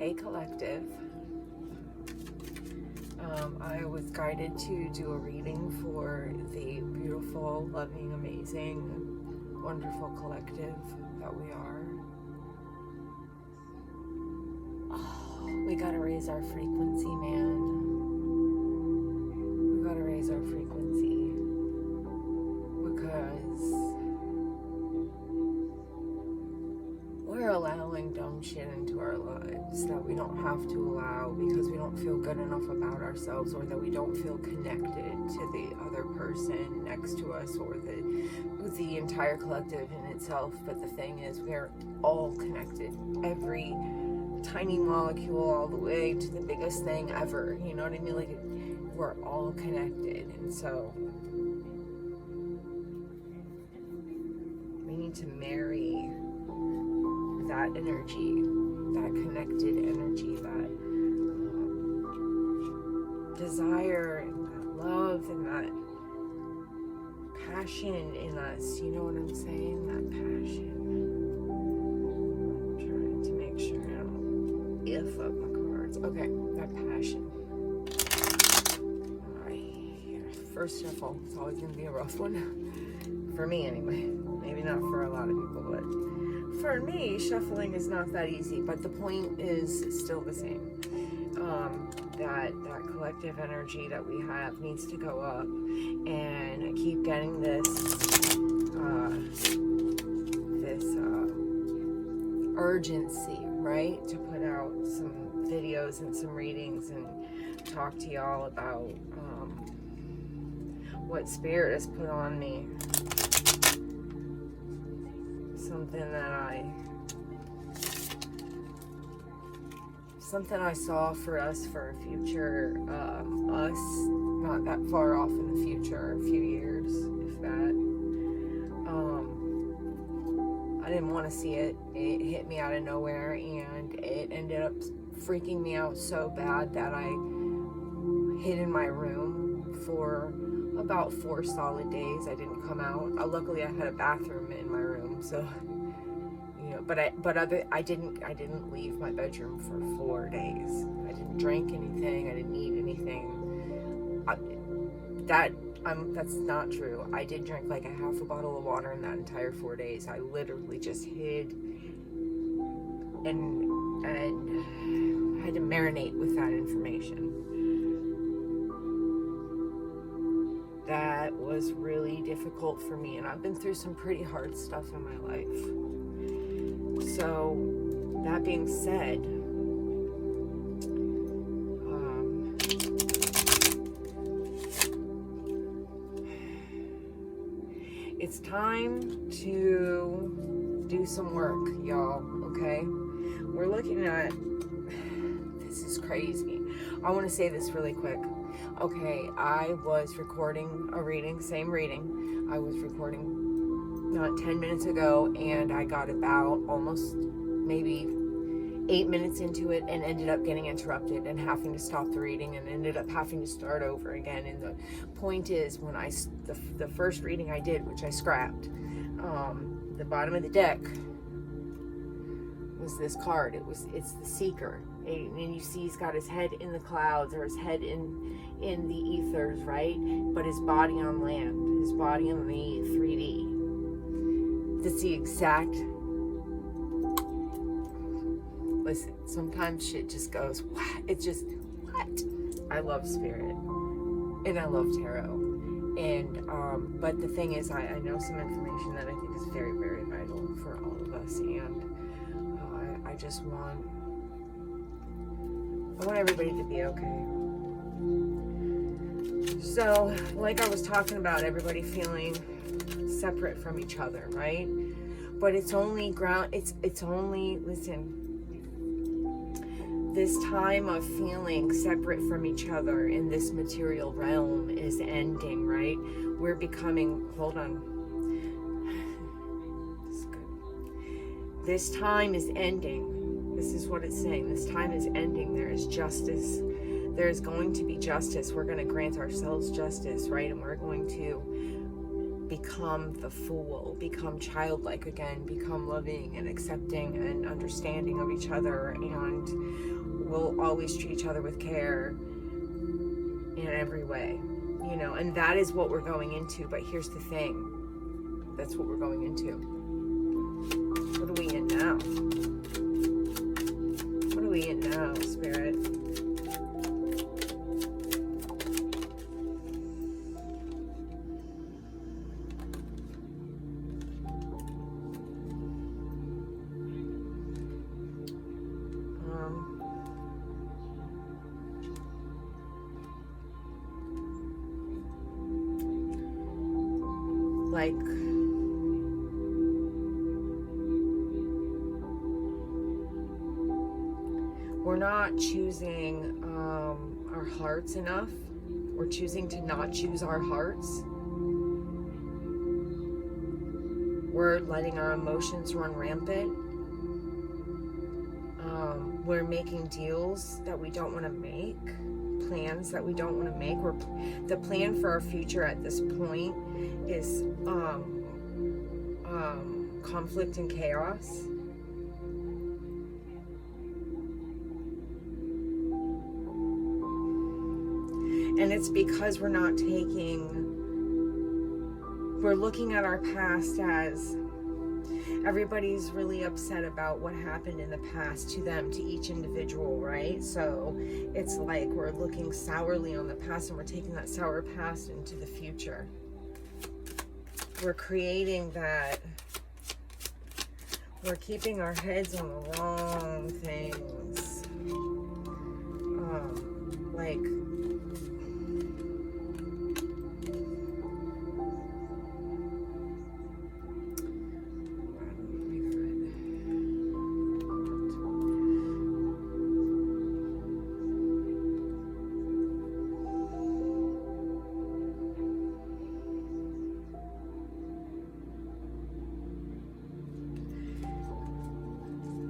Hey collective, I was guided to do a reading for the beautiful, loving, amazing, wonderful collective that we are. Oh, we gotta raise our frequency, man. We gotta raise our frequency because we're allowing dumb shit into our lives that we don't have to allow because we don't feel good enough about ourselves, or that we don't feel connected to the other person next to us, or the entire collective in itself. But the thing is, we're all connected. Every tiny molecule all the way to the biggest thing ever. You know what I mean? Like, we're all connected. And so we need to marry that energy, that connected energy, that desire and that love and that passion in us. You know what I'm saying? That passion. I'm trying to make sure I don't F up my cards. Okay, that passion. Alright, first shuffle. It's always going to be a rough one. For me, anyway. Maybe not for a lot of people, but for me, shuffling is not that easy, but the point is still the same. That collective energy that we have needs to go up, and I keep getting this urgency, right, to put out some videos and some readings and talk to y'all about what Spirit has put on me. Something I saw for us, for a future us, not that far off in the future, a few years, if that. I didn't want to see it. It hit me out of nowhere, and it ended up freaking me out so bad that I hid in my room for about 4 solid days. I didn't come out. Luckily, I had a bathroom in my room, so you know. But I didn't leave my bedroom for 4 days. I didn't drink anything. I didn't eat anything. That's not true. I did drink like a half a bottle of water in that entire 4 days. I literally just hid and had to marinate with that information. That was really difficult for me, and I've been through some pretty hard stuff in my life. So, that being said, it's time to do some work, y'all, okay? We're looking at, this is crazy. I want to say this really quick. Okay, I was recording a reading, same reading. I was recording not 10 minutes ago, and I got about almost maybe 8 minutes into it and ended up getting interrupted and having to stop the reading and ended up having to start over again. And the point is, when the first reading I did, which I scrapped, the bottom of the deck was this card. It's the Seeker, and you see he's got his head in the clouds, or his head in the ethers, right? But his body on land, his body on the 3D. That's the exact. Listen, sometimes shit just goes, what? It's just, what? I love Spirit, and I love tarot, and but the thing is, I know some information that I think is very, very vital for all of us, and I just want everybody to be okay. So, like I was talking about, everybody feeling separate from each other, right? But it's only listen, this time of feeling separate from each other in this material realm is ending, right? We're becoming, hold on. This time is ending. This is what it's saying. This time is ending. There is justice. There is going to be justice. We're going to grant ourselves justice, right? And we're going to become the fool, become childlike again, become loving and accepting and understanding of each other, and we'll always treat each other with care in every way, you know, and that is what we're going into. But here's the thing, that's what we're going into. What are we in now? What are we in now, Spirit? Like, we're not choosing our hearts enough. We're choosing to not choose our hearts. We're letting our emotions run rampant. We're making deals that we don't want to make, plans that we don't want to make. The plan for our future at this point is conflict and chaos. And it's because we're looking at our past as everybody's really upset about what happened in the past to them, to each individual, right? So it's like we're looking sourly on the past, and we're taking that sour past into the future. We're creating that. We're keeping our heads on the wrong things. Like,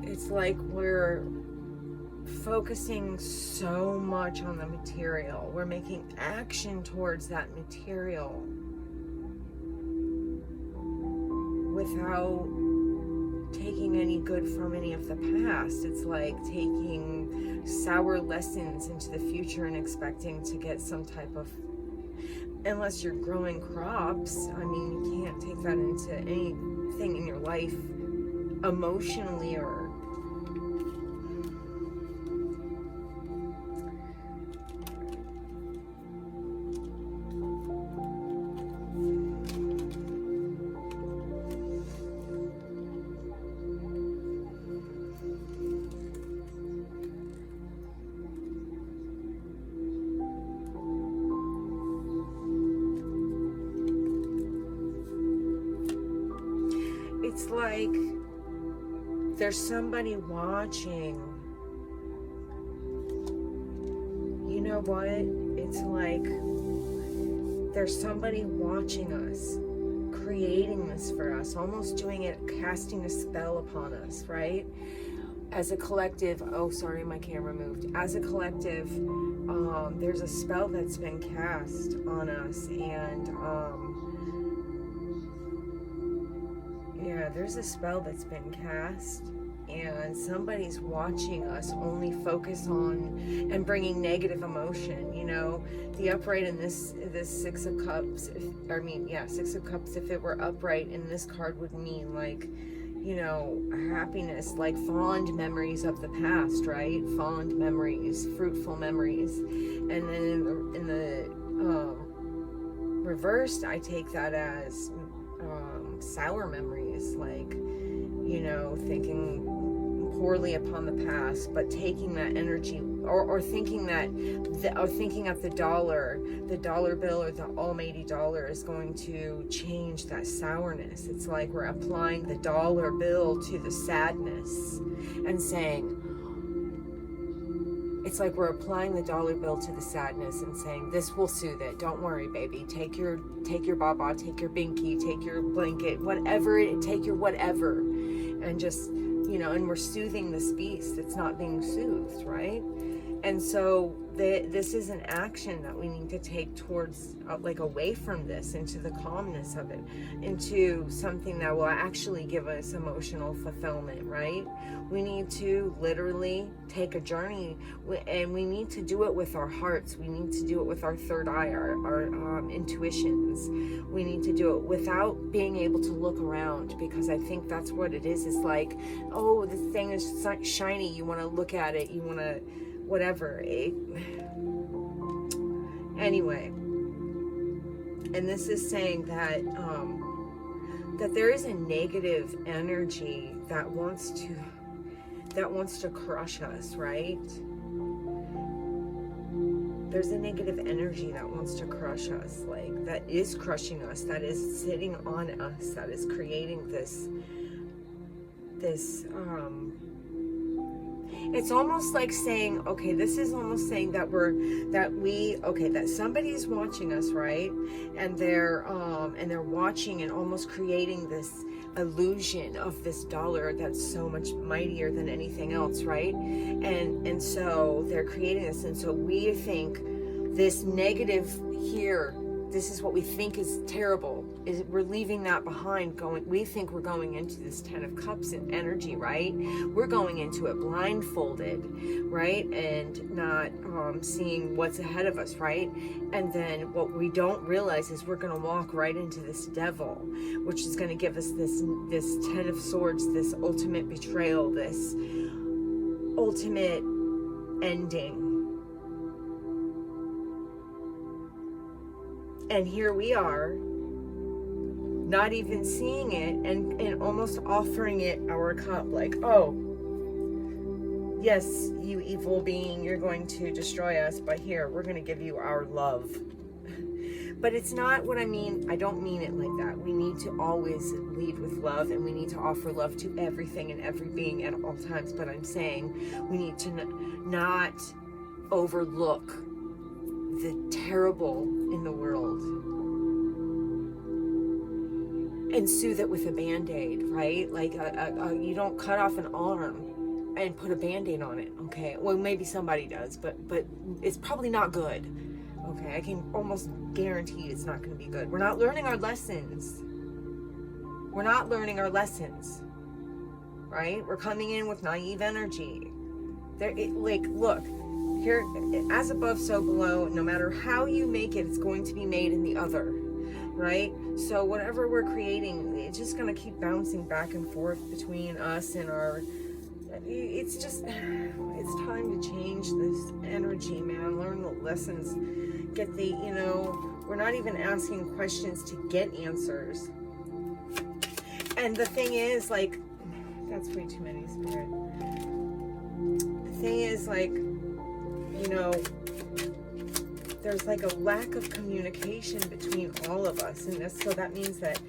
it's like we're focusing so much on the material. We're making action towards that material without taking any good from any of the past. It's like taking sour lessons into the future and expecting to get some type of, unless you're growing crops, I mean, you can't take that into anything in your life emotionally or it's like there's somebody watching. You know what? It's like there's somebody watching us, creating this for us, almost doing it, casting a spell upon us, right? As a collective, oh, sorry, my camera moved. As a collective, there's a spell that's been cast on us, and yeah, there's a spell that's been cast, and somebody's watching us only focus on and bringing negative emotion. You know, the upright in this Six of Cups, Six of Cups, if it were upright in this card, would mean like, you know, happiness, like fond memories of the past, right? Fond memories, fruitful memories. And then in the reversed, I take that as sour memories, like, you know, thinking poorly upon the past, but taking that energy, or thinking that, or thinking of the dollar bill or the almighty dollar is going to change that sourness. It's like we're applying the dollar bill to the sadness and saying, it's like we're applying the dollar bill to the sadness and saying, this will soothe it. Don't worry, baby. Take your baba, take your binky, take your blanket, take your whatever. And just, you know, and we're soothing this beast that's not being soothed, right? And so this is an action that we need to take towards, like, away from this, into the calmness of it, into something that will actually give us emotional fulfillment, right? We need to literally take a journey, and we need to do it with our hearts. We need to do it with our third eye, our intuitions. We need to do it without being able to look around, because I think that's what it is. It's like, oh, this thing is shiny. You want to look at it. You want to whatever. Anyway, and this is saying that that there is a negative energy that wants to crush us, right? There's a negative energy that wants to crush us, like, that is crushing us, that is sitting on us, that is creating this it's almost like saying, okay, this is almost saying that that somebody's watching us, right? And they're watching and almost creating this illusion of this dollar that's so much mightier than anything else, right? And so they're creating this, and so we think this negative here, this is what we think is terrible, is we're leaving that behind. We think we're going into this 10 of Cups and energy, right? We're going into it blindfolded, right? And not seeing what's ahead of us, right? And then what we don't realize is we're going to walk right into this devil, which is going to give us this 10 of Swords, this ultimate betrayal, this ultimate ending. And here we are, not even seeing it, and almost offering it our cup, like, oh, yes, you evil being, you're going to destroy us, but here, we're going to give you our love. But it's not what I mean. I don't mean it like that. We need to always lead with love, and we need to offer love to everything and every being at all times. But I'm saying we need to not overlook the terrible in the world and soothe it with a band-aid, right? Like you don't cut off an arm and put a band-aid on it, okay? Well, maybe somebody does, but it's probably not good, okay? I can almost guarantee it's not going to be good. We're not learning our lessons. We're not learning our lessons, right? We're coming in with naive energy. Look, here, as above, so below. No matter how you make it, it's going to be made in the other, right? So whatever we're creating, it's just going to keep bouncing back and forth between us and our... It's time to change this energy, man. Learn the lessons. Get the, we're not even asking questions to get answers. And the thing is, like, that's way too many, Spirit. The thing is, like, there's like a lack of communication between all of us, and so that means that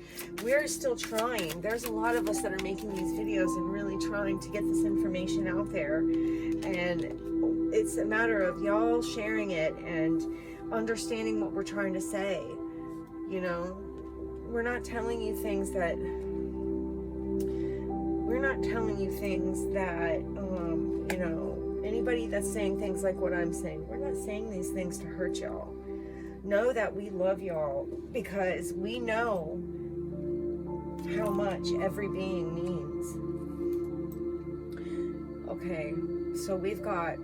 we're still trying. There's a lot of us that are making these videos and really trying to get this information out there, and it's a matter of y'all sharing it and understanding what we're trying to say. We're not telling you things that anybody that's saying things like what I'm saying, we're not saying these things to hurt y'all. Know that we love y'all because we know how much every being means. Okay, so we've got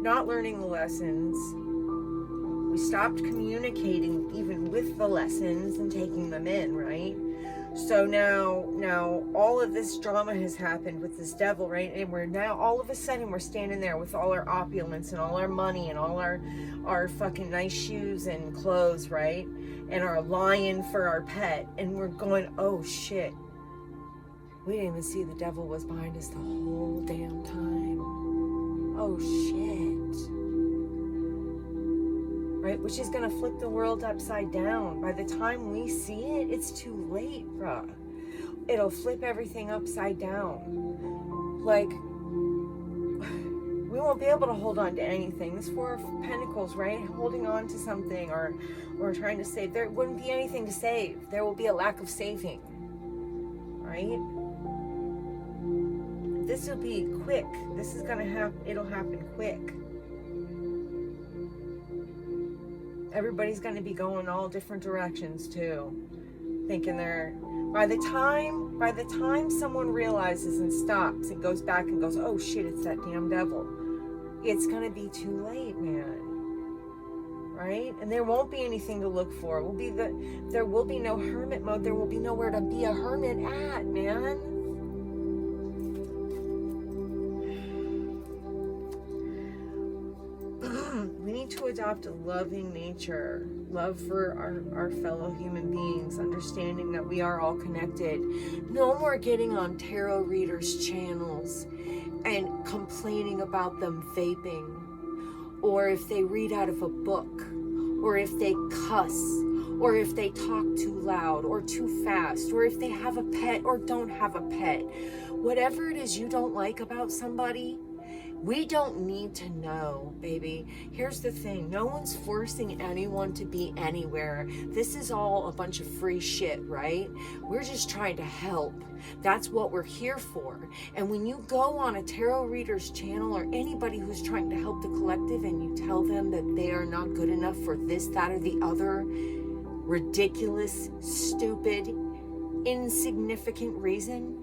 not learning the lessons. We stopped communicating even with the lessons and taking them in, right? So now all of this drama has happened with this devil, right? And we're now, all of a sudden, we're standing there with all our opulence and all our money and all our fucking nice shoes and clothes, right? And our lion for our pet. And we're going, oh shit. We didn't even see the devil was behind us the whole damn time. Oh shit. Right? Which is going to flip the world upside down. By the time we see it, it's too late, bruh. It'll flip everything upside down. Like, we won't be able to hold on to anything. This Four of Pentacles, right? Holding on to something or trying to save. There wouldn't be anything to save. There will be a lack of saving. Right? this will be quick. This is gonna happen. It'll happen quick. Everybody's gonna be going all different directions too, thinking they're. By the time someone realizes and stops and goes back and goes, oh shit, it's that damn devil. It's gonna be too late, man. Right? And there won't be anything to look for. There will be no hermit mode. There will be nowhere to be a hermit at, man. We need to adopt a loving nature, love for our fellow human beings, understanding that we are all connected. No more getting on tarot readers' channels and complaining about them vaping, or if they read out of a book, or if they cuss, or if they talk too loud or too fast, or if they have a pet or don't have a pet. Whatever it is you don't like about somebody, we don't need to know, baby. Here's the thing. No one's forcing anyone to be anywhere. This is all a bunch of free shit, right? We're just trying to help. That's what we're here for. And when you go on a tarot reader's channel or anybody who's trying to help the collective and you tell them that they are not good enough for this, that, or the other ridiculous, stupid, insignificant reason,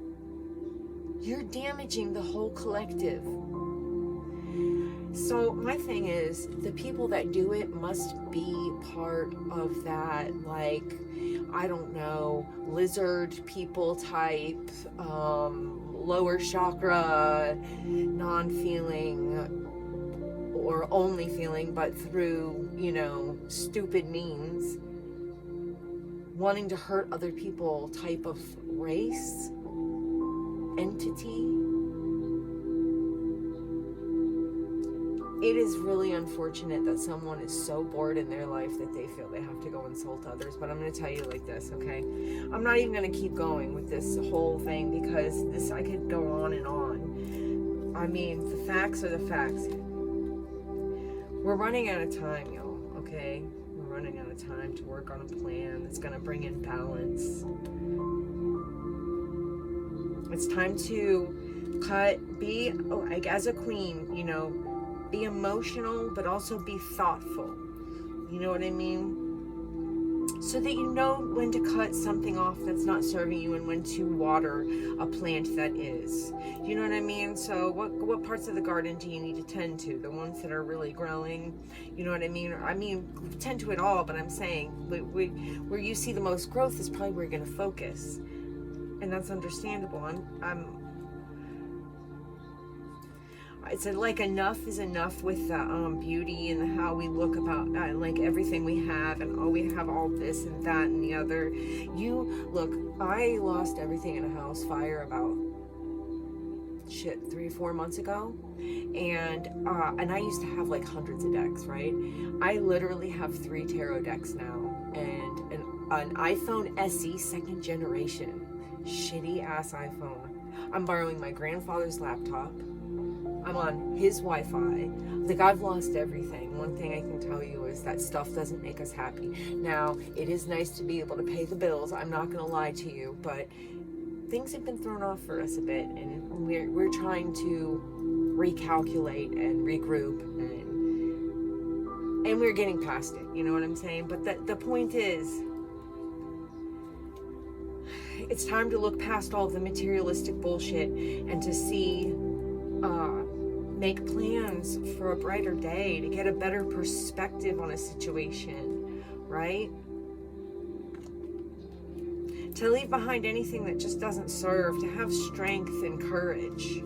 you're damaging the whole collective. So my thing is, the people that do it must be part of that, like, I don't know, lizard people type, lower chakra, non-feeling, or only feeling, but through, you know, stupid means, wanting to hurt other people type of race, entity. It is really unfortunate that someone is so bored in their life that they feel they have to go insult others. But I'm going to tell you like this, okay? I'm not even going to keep going with this whole thing because this, I could go on and on. I mean, the facts are the facts. We're running out of time, y'all, okay? We're running out of time to work on a plan that's going to bring in balance. It's time to as a queen, you know, be emotional, but also be thoughtful. You know what I mean? So that you know when to cut something off that's not serving you and when to water a plant that is. You know what I mean? So what parts of the garden do you need to tend to? The ones that are really growing? You know what I mean? I mean, tend to it all, but I'm saying where you see the most growth is probably where you're going to focus. And that's understandable. It's like enough is enough with the beauty and how we look about like everything we have, and oh, we have all this and that and the other. Look, I lost everything in a house fire about 3 or 4 months ago, and I used to have like hundreds of decks, right? I literally have 3 tarot decks now, and an iPhone SE 2nd generation, shitty ass iPhone. I'm borrowing my grandfather's laptop. I'm on his Wi-Fi. Like, I've lost everything. One thing I can tell you is that stuff doesn't make us happy. Now, it is nice to be able to pay the bills. I'm not going to lie to you, but things have been thrown off for us a bit, and we're trying to recalculate and regroup, and we're getting past it. You know what I'm saying? But the point is, it's time to look past all the materialistic bullshit and to see. Make plans for a brighter day, to get a better perspective on a situation, right? To leave behind anything that just doesn't serve, to have strength and courage,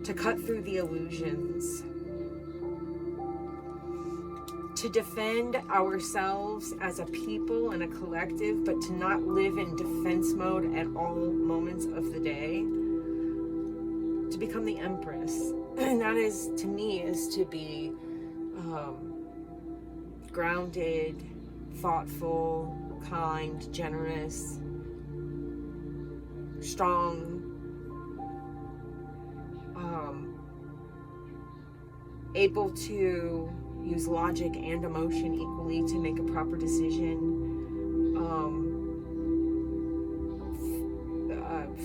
to cut through the illusions, to defend ourselves as a people and a collective, but to not live in defense mode at all moments of the day. To become the Empress, and that is, to me, is to be grounded, thoughtful, kind, generous, strong, able to use logic and emotion equally to make a proper decision,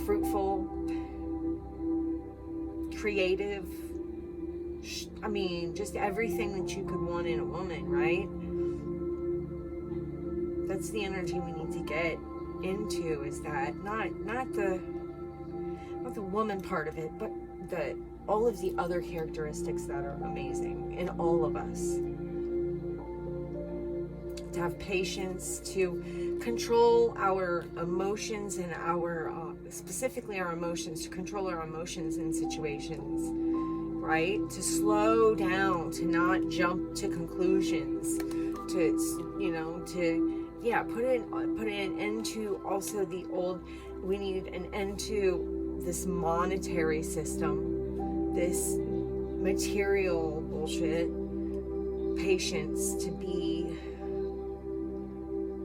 fruitful, creative, I mean, just everything that you could want in a woman, right? That's the energy we need to get into, is that not the woman part of it, but all of the other characteristics that are amazing in all of us. To have patience, to control our emotions and our, specifically our emotions, to control our emotions in situations, right? To slow down, to not jump to conclusions, to, you know, to, yeah, put an end to also the old, we need an end to this monetary system, this material bullshit. Patience, to be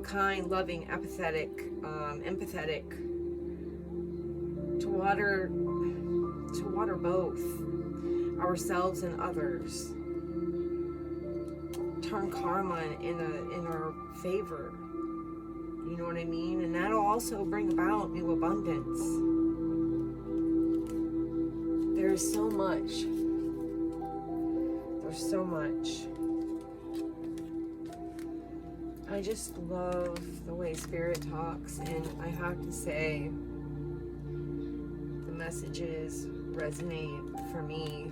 kind, loving, empathetic, to water both ourselves and others. Turn karma in our favor. You know what I mean? And that'll also bring about new abundance. There's so much. There's so much. I just love the way Spirit talks, and I have to say, the messages resonate for me.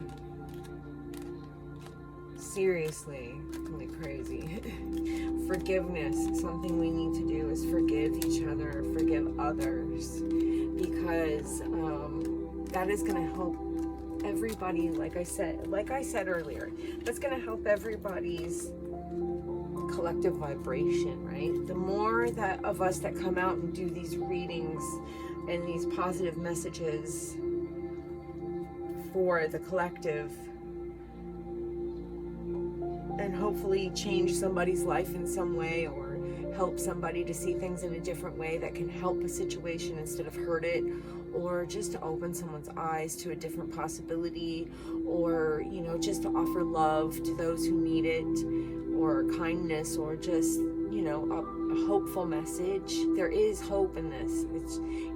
Seriously, like crazy. Forgiveness, something we need to do is forgive each other, forgive others, because that is going to help everybody. Like I said earlier, that's going to help everybody's collective vibration, right? The more that of us that come out and do these readings and these positive messages for the collective, and hopefully change somebody's life in some way, or help somebody to see things in a different way that can help a situation instead of hurt it, or just to open someone's eyes to a different possibility, or, you know, just to offer love to those who need it, or kindness, or just, you know, a hopeful message. There is hope in this.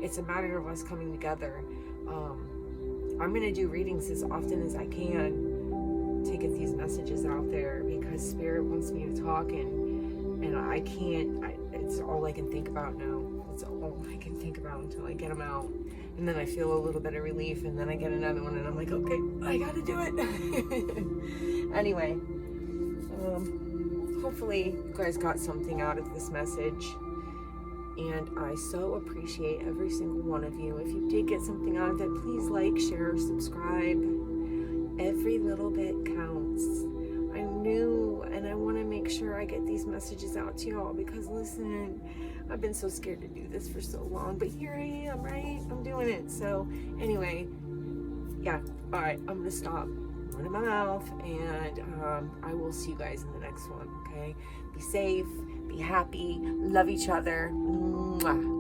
It's a matter of us coming together. I'm going to do readings as often as I can to get these messages out there, because Spirit wants me to talk, and I can't, it's all I can think about now. It's all I can think about until I get them out. And then I feel a little bit of relief, and then I get another one, and I'm like, okay, I gotta do it. Anyway, hopefully you guys got something out of this message. And I so appreciate every single one of you. If you did get something out of it, please like, share, subscribe. Every little bit counts. I'm new, and I want to make sure I get these messages out to y'all, because listen, I've been so scared to do this for so long, but here I am, right? I'm doing it. So anyway, yeah, all right, I'm gonna stop running my mouth, and I will see you guys in the next one. Okay, be safe, be happy, love each other. Mwah.